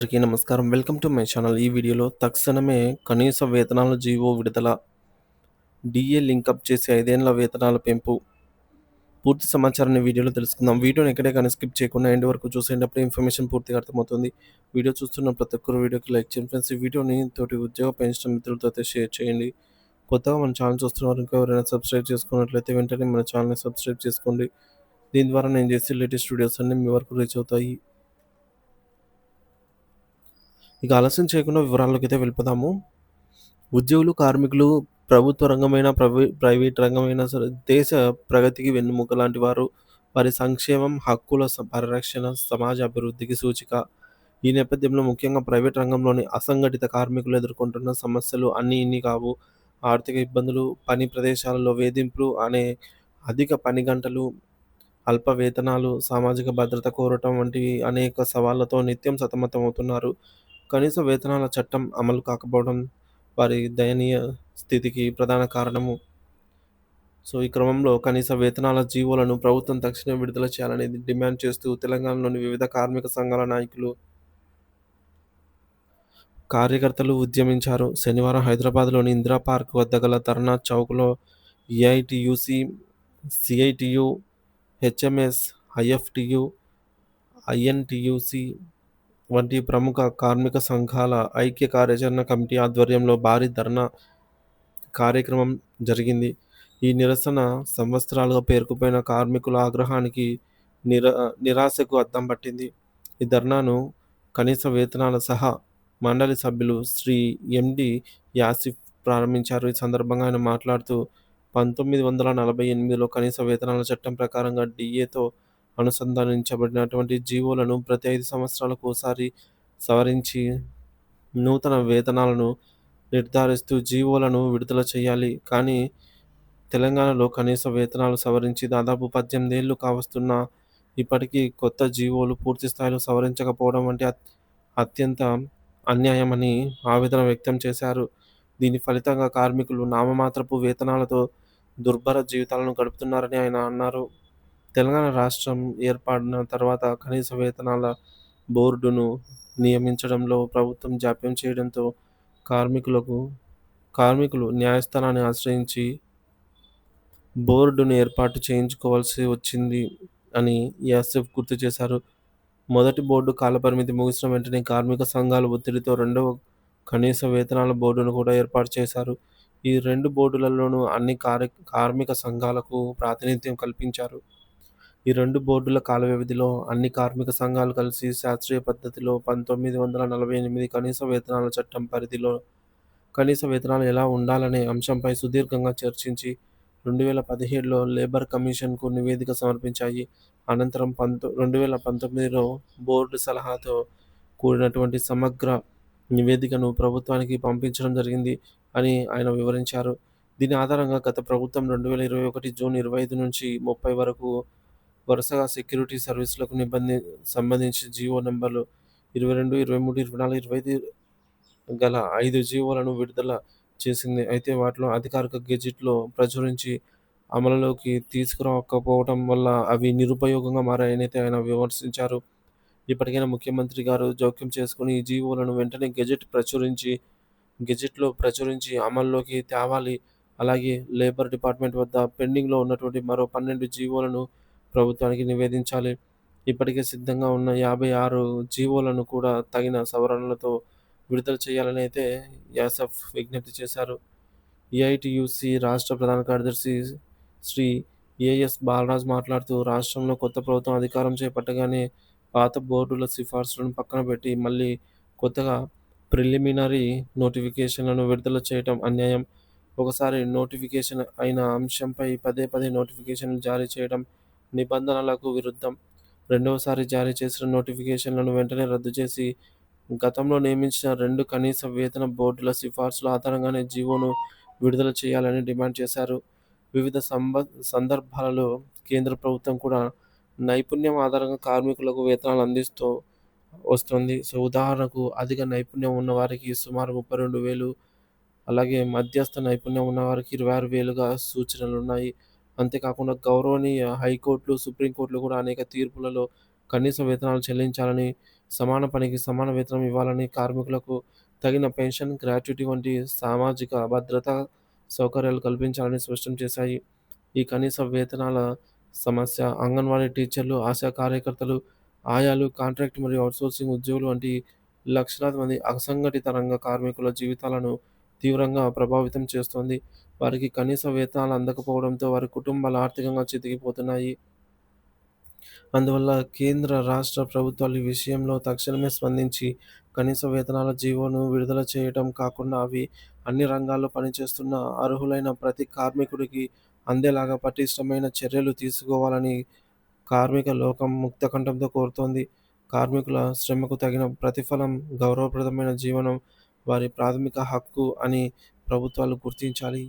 అందరికీ నమస్కారం. Welcome to my channel. ఈ వీడియోలో తక్షణమే కనీస వేతనాల జీవో విడుదల, డీఏ లింకప్ చేసి 5 ఏళ్ల వేతనాల పెంపు. పూర్తి సమాచారాన్ని వీడియోలో తెలుసుకుందాం. వీడియోని ఎక్కడే కానీ స్కిప్ చేయకుండా ఎండ్ వరకు చూసేటప్పుడు ఇన్ఫర్మేషన్ పూర్తిగా అర్థమవుతుంది. వీడియో చూస్తున్న ప్రతి ఒక్కరు వీడియోకి లైక్ చేయండి ఫ్రెండ్స్. ఈ వీడియోని తోటి ఉద్యోగ పెన్షన్ మిత్రులతో అయితే షేర్ చేయండి. కొత్తగా మన ఛానల్ చూస్తున్నారు ఇంకా ఎవరైనా సబ్స్క్రైబ్ చేసుకున్నట్లయితే వెంటనే మన ఛానల్ని సబ్స్క్రైబ్ చేసుకోండి. దీని ద్వారా నేను చేసే లేటెస్ట్ వీడియోస్ అన్నీ మీ వరకు రీచ్ అవుతాయి. ఇక ఆలస్యం చేయకుండా వివరాల్లోకి అయితే వెళ్ళిపోదాము. ఉద్యోగులు, కార్మికులు, ప్రభుత్వ రంగమైన, ప్రైవేట్ రంగమైనా సరే దేశ ప్రగతికి వెన్నెముక లాంటి వారు. వారి సంక్షేమం, హక్కుల పరిరక్షణ సమాజ అభివృద్ధికి సూచిక. ఈ నేపథ్యంలో ముఖ్యంగా ప్రైవేట్ రంగంలోని అసంఘటిత కార్మికులు ఎదుర్కొంటున్న సమస్యలు అన్నీ ఇన్ని కావు. ఆర్థిక ఇబ్బందులు, పని ప్రదేశాలలో వేధింపులు, అధిక పని గంటలు, అల్ప వేతనాలు, సామాజిక భద్రత కోరటం వంటివి అనేక సవాళ్లతో నిత్యం సతమతమవుతున్నారు. కనీస వేతనాల చట్టం అమలు కాకపోవడం వారి దయనీయ స్థితికి ప్రధాన కారణము. ఈ క్రమంలో కనీస వేతనాల జీవోలను ప్రభుత్వం తక్షణమే విడుదల చేయాలని డిమాండ్ చేస్తూ తెలంగాణలోని వివిధ కార్మిక సంఘాల నాయకులు, కార్యకర్తలు ఉద్యమించారు. శనివారం హైదరాబాద్‌లోని ఇందిరా పార్క్ వద్ద గల ధర్నా చౌక్‌లో AITUC, CITU, HMS, IFTU, INTUC వంటి ప్రముఖ కార్మిక సంఘాల ఐక్య కార్యాచరణ కమిటీ ఆధ్వర్యంలో భారీ ధర్నా కార్యక్రమం జరిగింది. ఈ నిరసన సంవత్సరాలుగా పేరుకుపోయిన కార్మికుల ఆగ్రహానికి, నిరాశకు అద్దం పట్టింది. ఈ ధర్నాను కనీస వేతనాల సహా మండలి సభ్యులు శ్రీ ఎండి యాసిఫ్ ప్రారంభించారు. ఈ సందర్భంగా ఆయన మాట్లాడుతూ 1948లో కనీస వేతనాల చట్టం ప్రకారంగా డీఏతో అనుసంధానించబడినటువంటి జీవోలను ప్రతి 5 సంవత్సరాలకు ఓసారి సవరించి నూతన వేతనాలను నిర్ధారిస్తూ జీవోలను విడుదల చేయాలి. కానీ తెలంగాణలో కనీస వేతనాలు సవరించి దాదాపు 18 ఏళ్లు కావస్తున్నా ఇప్పటికీ కొత్త జీవోలు పూర్తి స్థాయిలో సవరించకపోవడం వంటి అత్యంత అన్యాయమని ఆవేదన వ్యక్తం చేశారు. దీని ఫలితంగా కార్మికులు నామమాత్రపు వేతనాలతో దుర్భర జీవితాలను గడుపుతున్నారని ఆయన అన్నారు. తెలంగాణ రాష్ట్రం ఏర్పడిన తర్వాత కనీస వేతనాల బోర్డును నియమించడంలో ప్రభుత్వం జాప్యం చేయడంతో కార్మికులు న్యాయస్థానాన్ని ఆశ్రయించి బోర్డును ఏర్పాటు చేయించుకోవాల్సి వచ్చింది అని యాసిఫ్ గుర్తు చేశారు. మొదటి బోర్డు కాలపరిమితి ముగిసిన వెంటనే కార్మిక సంఘాల ఒత్తిడితో రెండవ కనీస వేతనాల బోర్డును కూడా ఏర్పాటు చేశారు. ఈ 2 బోర్డులలోనూ అన్ని కార్మిక సంఘాలకు ప్రాతినిధ్యం కల్పించారు. ఈ 2 బోర్డుల కాల వ్యవధిలో అన్ని కార్మిక సంఘాలు కలిసి శాస్త్రీయ పద్ధతిలో 1948 కనీస వేతనాల చట్టం పరిధిలో కనీస వేతనాలు ఎలా ఉండాలనే అంశంపై సుదీర్ఘంగా చర్చించి 2017లో లేబర్ కమిషన్‌కు నివేదిక సమర్పించాయి. అనంతరం 2019లో బోర్డు సలహాతో కూడినటువంటి సమగ్ర నివేదికను ప్రభుత్వానికి పంపించడం జరిగింది అని ఆయన వివరించారు. దీని ఆధారంగా గత ప్రభుత్వం 2021 జూన్ 25 నుంచి 30 వరకు వరుసగా సెక్యూరిటీ సర్వీసులకు సంబంధించి జీవో నంబర్లు 22, 23, 24, 25 గల 5 జీవోలను విడుదల చేసింది. అయితే వాటిలో అధికారిక గెజిట్‌లో ప్రచురించి అమలులోకి తీసుకురాకపోవటం వల్ల అవి నిరుపయోగంగా మారాయని అయితే ఆయన విమర్శించారు. ఇప్పటికైనా ముఖ్యమంత్రి గారు జోక్యం చేసుకొని ఈ జీవోలను వెంటనే గెజిట్‌లో ప్రచురించి అమల్లోకి తేవాలి. అలాగే లేబర్ డిపార్ట్‌మెంట్ వద్ద పెండింగ్‌లో ఉన్నటువంటి మరో 12 జీవోలను ప్రభుత్వానికి నివేదించాలి. ఇప్పటికే సిద్ధంగా ఉన్న 56 జీవోలను కూడా తగిన సవరణలతో విడుదల చేయాలని అయితే యాసఫ్ విజ్ఞప్తి చేశారు. ఏఐటీయూసీ రాష్ట్ర ప్రధాన కార్యదర్శి శ్రీ ఏఎస్ బాలరాజ్ మాట్లాడుతూ, రాష్ట్రంలో కొత్త ప్రభుత్వం అధికారం చేపట్టగానే పాత బోర్డుల సిఫార్సులను పక్కన పెట్టి మళ్ళీ కొత్తగా ప్రిలిమినరీ నోటిఫికేషన్లను విడుదల చేయటం అన్యాయం. ఒకసారి నోటిఫికేషన్ అయిన అంశంపై పదే పదే నోటిఫికేషన్లు జారీ చేయడం నిబంధనలకు విరుద్ధం. రెండవసారి జారీ చేసిన నోటిఫికేషన్లను వెంటనే రద్దు చేసి గతంలో నియమించిన 2 కనీస వేతన బోర్డుల సిఫార్సుల ఆధారంగానే జీవోను విడుదల చేయాలని డిమాండ్ చేశారు. వివిధ సందర్భాలలో కేంద్ర ప్రభుత్వం కూడా నైపుణ్యం ఆధారంగా కార్మికులకు వేతనాలు అందిస్తూ వస్తుంది. ఉదాహరణకు అధిక నైపుణ్యం ఉన్నవారికి సుమారు 32,000, అలాగే మధ్యస్థ నైపుణ్యం ఉన్నవారికి 26,000గా సూచనలున్నాయి. అంతేకాకుండా గౌరవనీయ హైకోర్టులు, సుప్రీంకోర్టులు కూడా అనేక తీర్పులలో కనీస వేతనాలు చెల్లించాలని సమాన పనికి సమాన వేతనం ఇవ్వాలని, కార్మికులకు తగిన పెన్షన్, గ్రాట్యుటీ వంటి సామాజిక భద్రతా సౌకర్యాలు కల్పించాలని స్పష్టం చేశాయి. ఈ కనీస వేతనాల సమస్య అంగన్వాడీ టీచర్లు, ఆశా కార్యకర్తలు, ఆయాలు, కాంట్రాక్ట్ మరియు అవుట్‌సోర్సింగ్ ఉద్యోగులు వంటి లక్షలాది మంది అసంఘటిత రంగ కార్మికుల జీవితాలను తీవ్రంగా ప్రభావితం చేస్తోంది. వారికి కనీస వేతనాలు అందకపోవడంతో వారి కుటుంబాలు ఆర్థికంగా చితికిపోతున్నాయి. అందువల్ల కేంద్ర, రాష్ట్ర ప్రభుత్వాలు ఈ విషయంలో తక్షణమే స్పందించి కనీస వేతనాల జీవోను విడుదల చేయటం కాకుండా అవి అన్ని రంగాల్లో పనిచేస్తున్న అర్హులైన ప్రతి కార్మికుడికి అందేలాగా పటిష్టమైన చర్యలు తీసుకోవాలని కార్మిక లోకం ముక్తకంఠంతో కోరుతోంది. కార్మికుల శ్రమకు తగిన ప్రతిఫలం, గౌరవప్రదమైన జీవనం వారి ప్రాథమిక హక్కు అని ప్రభుత్వాలు గుర్తించాలి.